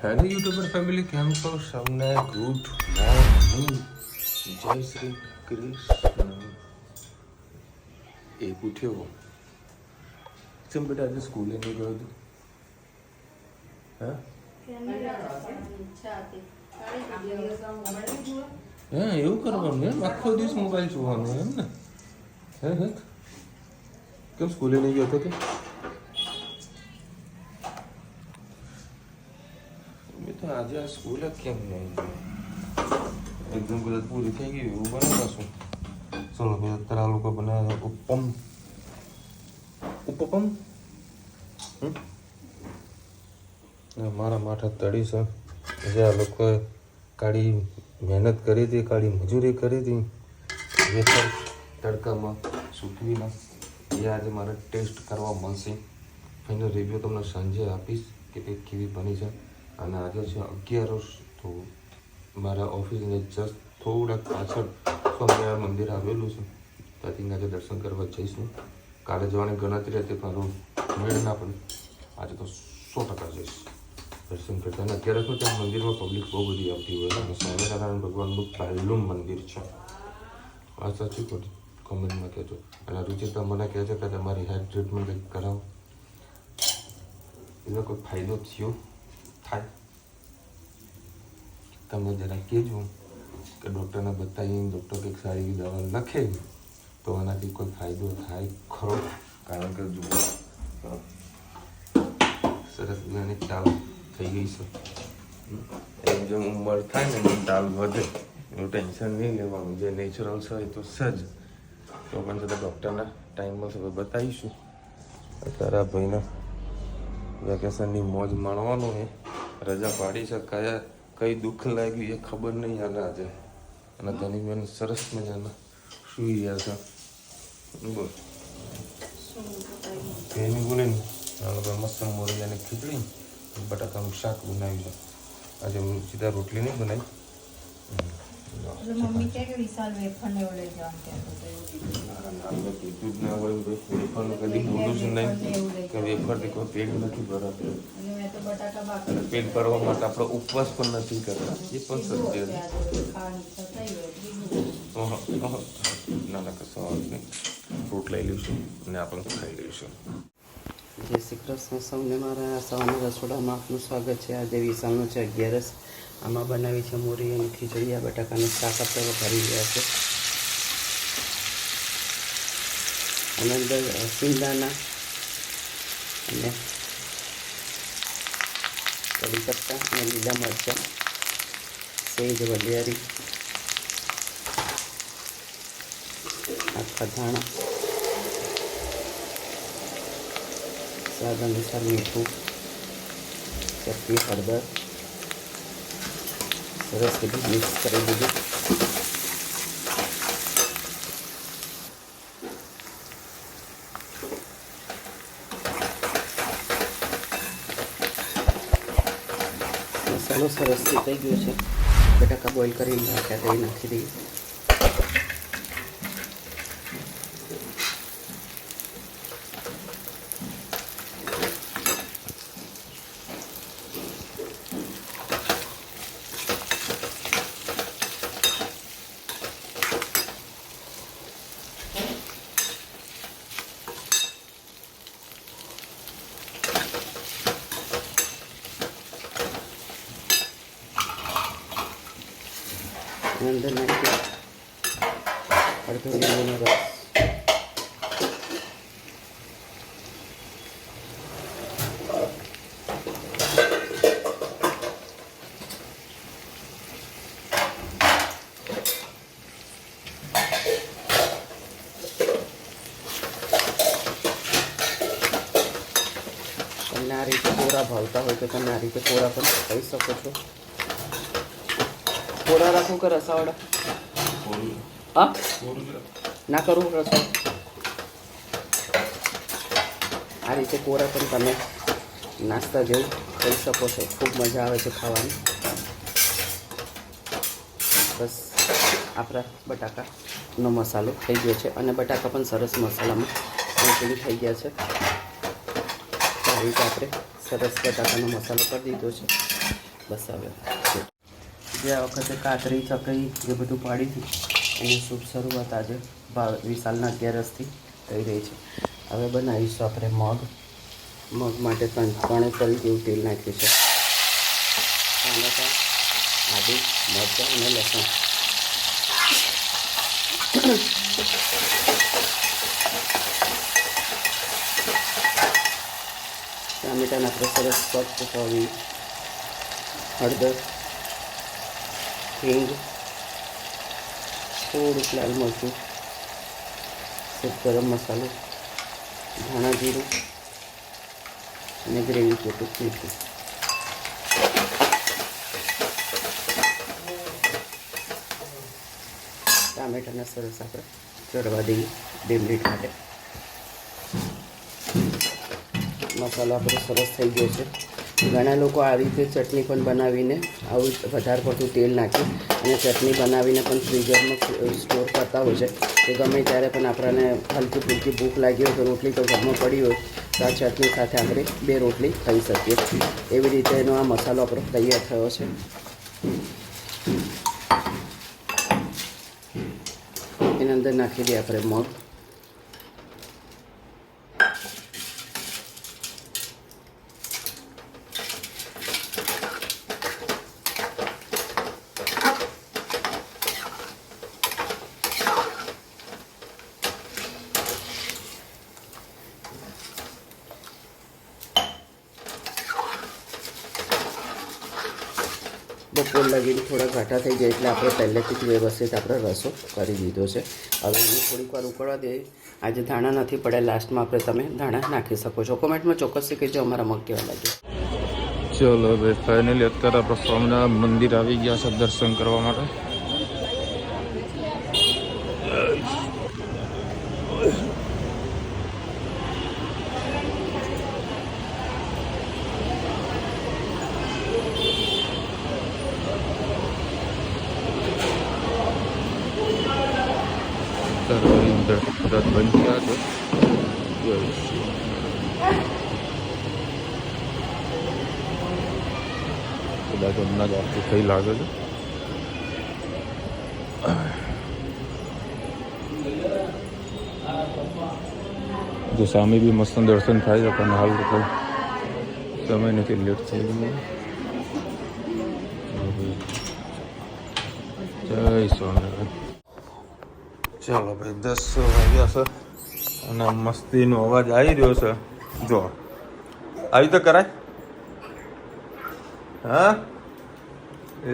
Hello YouTuber family, કેમ છો? સૌને ગુડ મોર્નિંગ, જય શ્રી કૃષ્ણ. એક ઉઠ્યો ચમ બેટા, આજે સ્કૂલે નહીં ગયો તું? હા, એવું કરવાનું એમ? આખો દિવસ મોબાઈલ જોવાનો એમ ને? હે હે કેમ સ્કૂલે નહીં ગયો તો? મેં તો આજે આ સ્કૂલે કેમ નહીં ગયો? એકદમ કદાચ પૂરી થઈ ગઈ એવું બનાવશું. ચલો મેં અત્યારે આ લોકો બનાવ્યા ઉપમ. મારા માથા તળી છે. જે આ લોકોએ કાળી મહેનત કરી હતી, કાળી મજૂરી કરી હતી, વેફર તડકામાં સૂકવીને એ આજે મારે ટેસ્ટ કરવા મળશે. ફાઇનલ રિવ્યૂ તમને સાંજે આપીશ કે તે કેવી બની છે. અને આજે છે 11, તો મારા ઓફિસને જસ્ટ થોડાક પાછળ સ્વામિનારાયણ મંદિર આવેલું છે. ત્યાંથી આજે દર્શન કરવા જઈશું. કાલે જવાની ગણતરી હતી પણ મેળ ના પણ આજે તો 100% જઈશ દર્શન કરતા. અને અત્યારે તો ત્યાં મંદિરમાં પબ્લિક બહુ બધી આવતી હોય છે અને સ્વામિનારાયણ ભગવાનનું પહેલું મંદિર છે. આ સાચું ખોટું કોમેન્ટમાં કહેજો. અને રુચિતા મને કહે છે કે તમારી હેર ટ્રીટમેન્ટ કંઈક કરાવો, એનો કોઈ ફાયદો થાય તમે જરા કહેજો કે ડૉક્ટરને બતાવીને ડૉક્ટર કંઈક સારી દવા લખે તો આનાથી કોઈ ફાયદો થાય ખરો. કારણ કે જુઓ સરસ મજાની ટાલ થઈ ગઈ છે. એમ જેમ ઉંમર થાય ને એમ ટાલ વધે, એનું ટેન્શન નહીં લેવાનું. જે નેચરલ છે એ તો સજ, તો પણ છતાં ડૉક્ટરના ટાઈમમાં સૌ બતાવીશું. અત્યારે ભાઈને વેકેશનની મોજ માણવાનું એ રજા પાડી છે. કઈ દુઃખ લાગ્યું એ ખબર નહીં આને આજે. અને તેની બેન સરસ મજાના સુઈ ગયા છે. બોલ એની બોલે ને આ લોકો મસ્ત મોરૈયાની ખીચડી બટાકાનું શાક બનાવ્યું છે. આજે સીધા રોટલી નહીં બનાવી. મમ્મી કે વિશાલ વેફર ને ઓલે જામ કે કીધું જ ના હોય વેફરનું કદી બોલું જ નહીં કે વેફરથી કોઈ પેટ નથી ભરાતું. મેં તો બટાકા બાફી પેટ ભરવા માટે આપણે ઉપવાસ પણ નથી કરતા. એ પણ સત્ય ના કશો નહીં. ફ્રૂટ લઈ લઈશું અને આપણે ખાઈ લઈશું. જય શ્રી કૃષ્ણ સૌને. મારા સવારના રસોડામાં આપનું સ્વાગત છે. આજે વિશાલનો છે 11. આમાં બનાવી છે મોરી અને ખીચડી. આ બટાકાનું શાક આપણે ભરી ગયા છે. અને અંદર સિંગદાણા અને કઢી પત્તા અને લીલા મરચાં, સેજ વલિયારી, આખા ધાણા, સ્વાદ અનુસાર મીઠું, ચટણી, હળદર, સરસ બધું મિક્સ કરી દીધું. મસાલો સરસથી થઈ ગયો છે. બટાકા બોઇલ કરીને રાખ્યા તે નાખી દઈએ. અંદર નાખી અડધો લીંબુનો રસ. તમને આ રીતે કોરા ભાવતા હોય તો તમે આ રીતે કોરા પણ ખાઈ શકો છો. કોરા રાખું કે રસાવાળા? હા, ના કરવું રસા. આ રીતે કોરા પણ તમે નાસ્તા જેવું ખાઈ શકો છો. ખૂબ મજા આવે છે ખાવાની. બસ આપણા બટાકાનો મસાલો થઈ ગયો છે અને બટાકા પણ સરસ મસાલામાં કોટિંગ થઈ ગયા છે. આ રીતે આપણે સરસ બટાકાનો મસાલો કરી દીધો છે. બસ હવે જે આ વખતે કાતરી ચકરી જે બધું પાડી હતી એની શુભ શરૂઆત આજે વિશાલના 11 થઈ રહી છે. હવે બનાવીશું આપણે મગ માટે 3 તરી જેવું તેલ નાખ્યું છે. ટામેટાં, આદુ, મરચાં અને લસણ. ટામેટાને આપણે સરસ સ્વચ્છ કરવી. હળદર, હિંગ, થોડુંક લાલ મરચું, ગરમ મસાલો, ધાણા જીરું અને ગ્રેવી પૂરતું મીઠું. ટામેટાને સરસ આપણે ચડવા દઈએ 2 મિનિટ માટે. મસાલો આપણો સરસ થઈ ગયો છે. ઘણા લોકો આવી રીતે ચટણી પણ બનાવીને આવું વધારે પડતું તેલ નાખી અને ચટણી બનાવીને પણ ફ્રીઝરમાં સ્ટોર કરતા હોય છે કે ગમે ત્યારે પણ આપણને હલકી ફૂલકી ભૂખ લાગી હોય તો રોટલી તો ઘરમાં પડી હોય તો આ ચટણી સાથે આપણે 2 રોટલી ખાઈ શકીએ. એવી રીતે એનો આ મસાલો આપણો તૈયાર થયો છે. એની અંદર નાખી દઈએ આપણે મગ. બપોર લગીને થોડા ઘાટા થઈ જાય એટલે આપણે પહેલેથી જ વ્યવસ્થિત આપણે રસો કરી દીધો છે. હવે એને થોડીક વાર ઉકળવા દઈએ. આજે ધાણા નથી પડ્યા, લાસ્ટમાં આપણે તમે ધાણા નાખી શકો છો. કોમેન્ટમાં ચોક્કસથી કહેજો અમારા મગ કેવા લાગે. ચલો ભાઈ ફાઇનલી અત્યારે આપણે સ્વામિનારાયણ મંદિર આવી ગયા છે દર્શન કરવા માટે. અંદર બંધ થયા છે. કદાચ હમણાં જ આરતી થઈ લાગે છે. જો સામે બી મસ્ત દર્શન થાય છે પણ હાલ તો સમય નથી, લેટ થઈ ગયું. જય સ્વામિનારાયણ. ચાલો ભાઈ 10 વાગ્યા છે અને મસ્તીનો અવાજ આવી રહ્યો છે. જો આવી તો કરાય. હા એ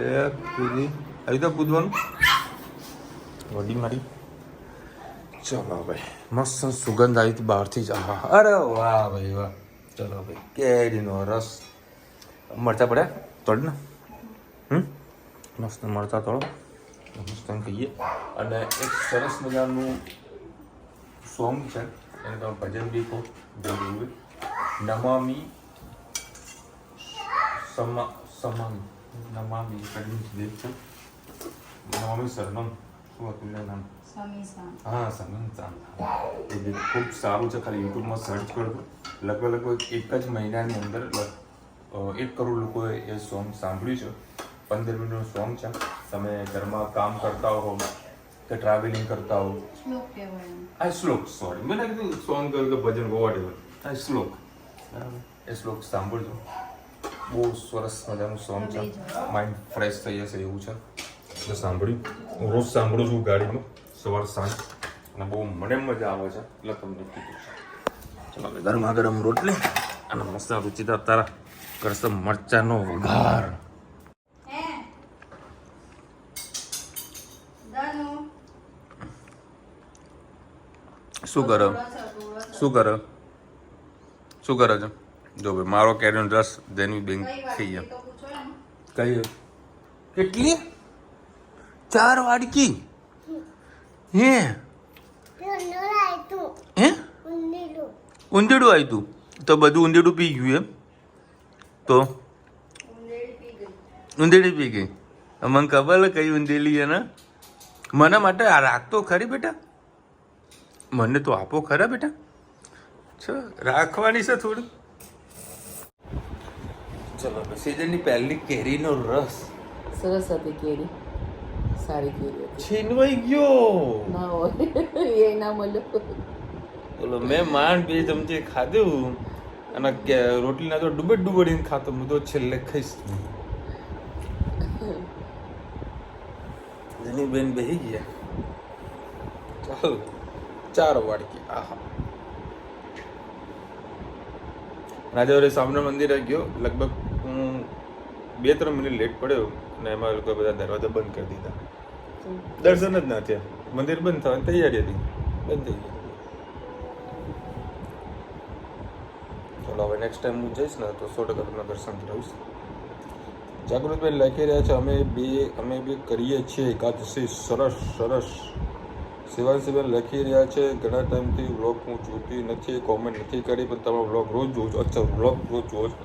કૂદી આવી તો કૂદવાનું વડી મારી. ચલો ભાઈ મસ્ત સુગંધ આવી હતી બહારથી જ. હા અરે વાહ ભાઈ વાહ. ચલો ભાઈ કેરીનો રસ. મરચા પડ્યા તોડ ને. મસ્ત મરચા તોડો મસ્ત કહીએ. અને એક સરસ મજાનું સોંગ છે એને તમે ભજન બી કહો જરૂર. નમામી નમામી દેખ છે. નમામી સરનમ શું હતું એનું નામ? હા સમીન ચાંદ. એ બી ખૂબ સારું છે. ખાલી યુટ્યુબમાં સર્ચ કરજો. લગભગ એક જ મહિનાની અંદર 1 કરોડ લોકોએ એ સોંગ સાંભળ્યું છે. 15 મિનિટનું સોંગ છે. તમે ઘરમાં કામ કરતા હો કે ટ્રાવેલિંગ કરતા હો. આ શ્લોક સોરી મેં કીધું સોંગ કર્યું કે ભજન વોટ એવર. આ શ્લોક બરાબર એ શ્લોક સાંભળજો. બહુ સરસ મજાનું સોંગ છે. માઇન્ડ ફ્રેશ થઈ જશે એવું છે. મેં સાંભળ્યું. હું રોજ સાંભળું છું ગાડીમાં સવાર સાંજ અને બહુ મને મજા આવે છે એટલે તમને કીધું. ચલો ગરમા ગરમ રોટલી અને મસ્ત રુચિતા તારા કરશે મરચાનો વઘાર. શું કરે છે? જો ભાઈ મારો કેરીનો રસ જેની બેંક થઈ ગયા. કઈ કેટલી 4 વાડકી હે ઊંધેડું આવ્યું તું તો બધું ઊંધેડું પી ગયું એમ? તો ઊંધેડી પી ગઈ. મને ખબર કઈ ઊંધેલી છે ને. મને માટે આ રાખતો ખરી બેટા. મને તો આપો ખરા બેટા. રાખવાની છે થોડું. ચલો સીઝનની પહેલી કેરીનો રસ સરસ હતી કેરી, સારી કેરી હતી. છીનવાઈ ગયો. ના હોય એ ના મળ્યો. બોલો મેં માંડ 2 ચમચી ખાધું અને રોટલીના તો ડૂબડીને ખાતો હું તો છેલ્લે ખાઈશ. જની બેન બેહી ગયા. ચાલો 4 વાડકી. આહા રાજાવારે સામના મંદિરે ગયો. લગભગ હું 2-3 મિનિટ લેટ પડ્યો અને એમાં લોકો બધા દરવાજા બંધ કરી દીધા. દર્શન જ ના થયા. મંદિર બંધ થવાની તૈયારી હતી, બંધ થઈ ગઈ. ચલો હવે નેક્સ્ટ ટાઈમ હું જઈશ ને તો 100% તમને દર્શન કરાવીશ. જાગૃતભાઈ લખી રહ્યા છે અમે બે કરીએ છીએ એકાદશી. સરસ સરસ. શિવાંશીબેન લખી રહ્યા છે ઘણા ટાઈમથી વ્લોગ હું જોતી નથી, કોમેન્ટ નથી કરી, પણ તમે વ્લોગ રોજ જોવો છો. અચ્છા વ્લોગ રોજ જોવો છો.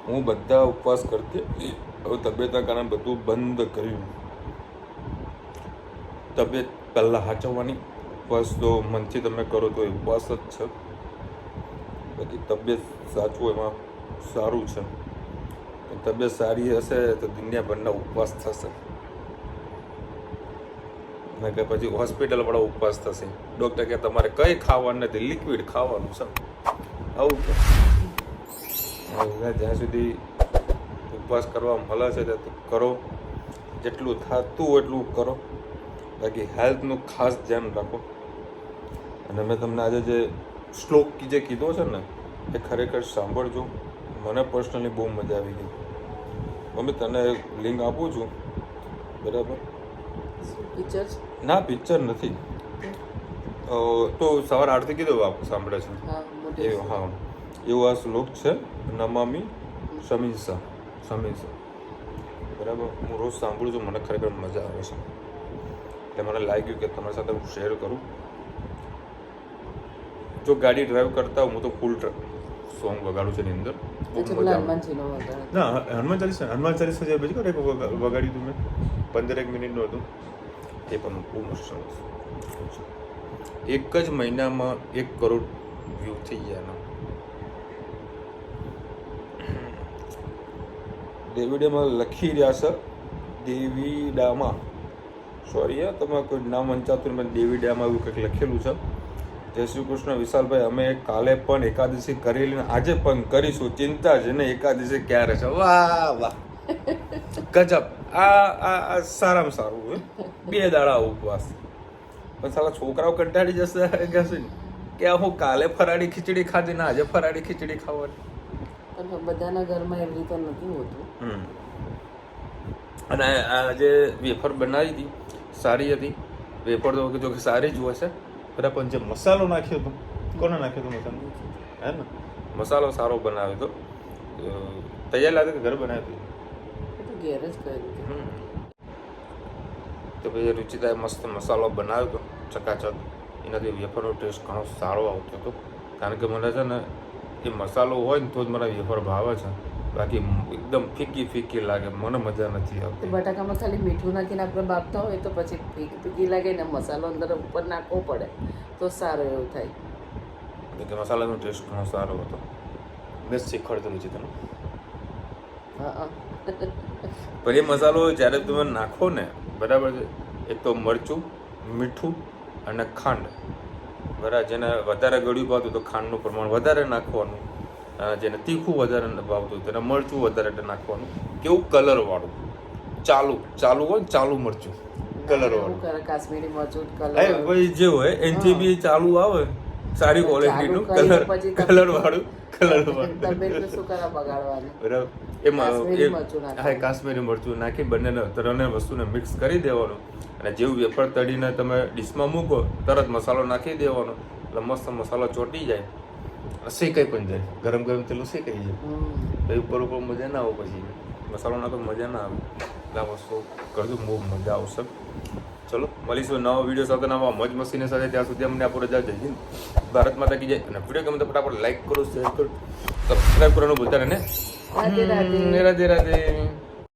હું બધા ઉપવાસ કરતી, હવે તબિયતના કારણે બધું બંધ કર્યું. તબિયત પહેલાં સાચવવાની, ઉપવાસ તો મનથી તમે કરો તો એ ઉપવાસ જ છે. બાકી તબિયત સાચવું એમાં સારું છે. તબિયત સારી હશે તો દુનિયાભરના ઉપવાસ થશે ને કે પછી હોસ્પિટલ વાળો ઉપવાસ થશે. ડૉક્ટર કે તમારે કંઈ ખાવાનું નથી, લિક્વિડ ખાવાનું છે. આવું કે જ્યાં સુધી ઉપવાસ કરવા મળે છે ત્યાં કરો, જેટલું થતું એટલું કરો. બાકી હેલ્થનું ખાસ ધ્યાન રાખો. અને મેં તમને આજે જે શ્લોક જે કીધો છે ને એ ખરેખર સાંભળજો. મને પર્સનલી બહુ મજા આવી ગઈ. મમ્મી તને લિંક આપું છું, બરાબર? પિક્ચર્સ ના પિક્ચર નથી, તો સવારે આરતી કીધું આપ સાંભળે છે એ. હા એવો આ શ્લોક છે, નમામી સમીસા. બરાબર? હું રોજ સાંભળું છું, મને ખરેખર મજા આવે છે. એટલે મને લાગ્યું કે તમારી સાથે હું શેર કરું. જો ગાડી ડ્રાઈવ કરતા હું તો ફૂલ સોંગ વગાડું છું એની અંદર. ના હનુમાન ચાલીસા જે પછી એક વગાડ્યું હતું મેં, 15 મિનિટનું હતું. એ પણ બહુ મસ્ત સરસ. એક જ મહિનામાં 1 કરોડ વ્યૂ થઈ ગયા. ડેવિડામાં લખી રહ્યા છે, ડેવિડામાં સોરી તમે કોઈ નામ વંચાતું મને ડેવિડામાં એવું કંઈક લખેલું છે. જય શ્રી કૃષ્ણ વિશાલભાઈ, અમે કાલે પણ એકાદશી કરેલી, આજે પણ કરીશું. ચિંતા છે ને એકાદશી ક્યારે છે? વાહ વાહ ગજબ. આ સારામાં સારું હોય 2 દાડા ઉપવાસ. પણ સાલા છોકરાઓ કંટાળી જશે કહેશે કે હું કાલે ફરાળી ખીચડી ખાધી ને આજે ફરાળી ખીચડી ખાવાની. પણ બધાના ઘરમાં એવી રીતે નથી હોતું. અને આ જે વેફર બનાવી હતી સારી હતી. વેફર તો જો કે સારી જ હશે, બરાબર. પણ જે મસાલો નાખ્યો હતો, કોને નાખ્યો હતો મસાલો? હે ને મસાલો સારો બનાવ્યો હતો. તૈયાર લાગે કે ઘરે બનાવ્યો હતો? ઘેર જ કર્યું. તો પછી રુચિતાએ મસ્ત મસાલો બનાવ્યો હતો ચકાચક. એનાથી વેફરનો ટેસ્ટ ઘણો સારો આવતો હતો. કારણ કે મને છે ને એ મસાલો હોય ને તો જ મારા વેફર ભાવે છે. બાકી એકદમ ફીકી લાગે, મને મજા નથી આવતી. બટાકામાં ખાલી મીઠું નાખીને આપણે બાફતા હોય તો પછી ફીકી લાગે ને મસાલો અંદર ઉપર નાખવો પડે તો સારો એવું થાય. કે મસાલાનો ટેસ્ટ ઘણો સારો હતો. બેસ્ટ શીખવાડતું છે તને. હા પણ એ મસાલો જ્યારે તમે નાખો ને, બરાબર છે, એક તો મરચું, મીઠું અને ખાંડ, બરાબર. જેને વધારે ગળ્યું ભાવતું તો ખાંડનું પ્રમાણ વધારે નાખવાનું, જેને તીખું વધારે ભાવતું તેને મરચું વધારે નાખવાનું. કેવું કલરવાળું ચાલુ હોય, ચાલુ મરચું કલરવાળું, કાશ્મીરી મરચું કલર ભાઈ જે હોય એનથી બી ચાલુ આવે, સારી ક્વોલિટીનું કલરવાળું. શું કરા બગાડવાનું, બરાબર. એમાં હા કાશ્મીરી મરચું નાખી બંનેને ત્રણે વસ્તુને મિક્સ કરી દેવાનું. અને જેવું વેફર તળીને તમે ડીશમાં મૂકો તરત મસાલો નાખી દેવાનો, એટલે મસ્ત મસાલો ચોંટી જાય, શેકાઈ પણ જાય. ગરમ તેલું શેકાઈ જાય. પછી ઉપર મજા ના આવે, પછી મસાલો નાખો મજા ના આવે. એટલે આ વસ્તુ કરજો, બહુ મજા આવશે. ચલો મળીશું નવા વિડીયો સાથે, નવા મોજ મસ્તીની સાથે. ત્યાં સુધી અમને આપો રજા. જય હિન્દ, ભારત માતા કી જય. અને વિડીયો ગમે તો ફટાફટ લાઈક કરો, શેર કરો, સબસ્ક્રાઈબ કરવાનું ભૂલતા ને. રાધે રાધે.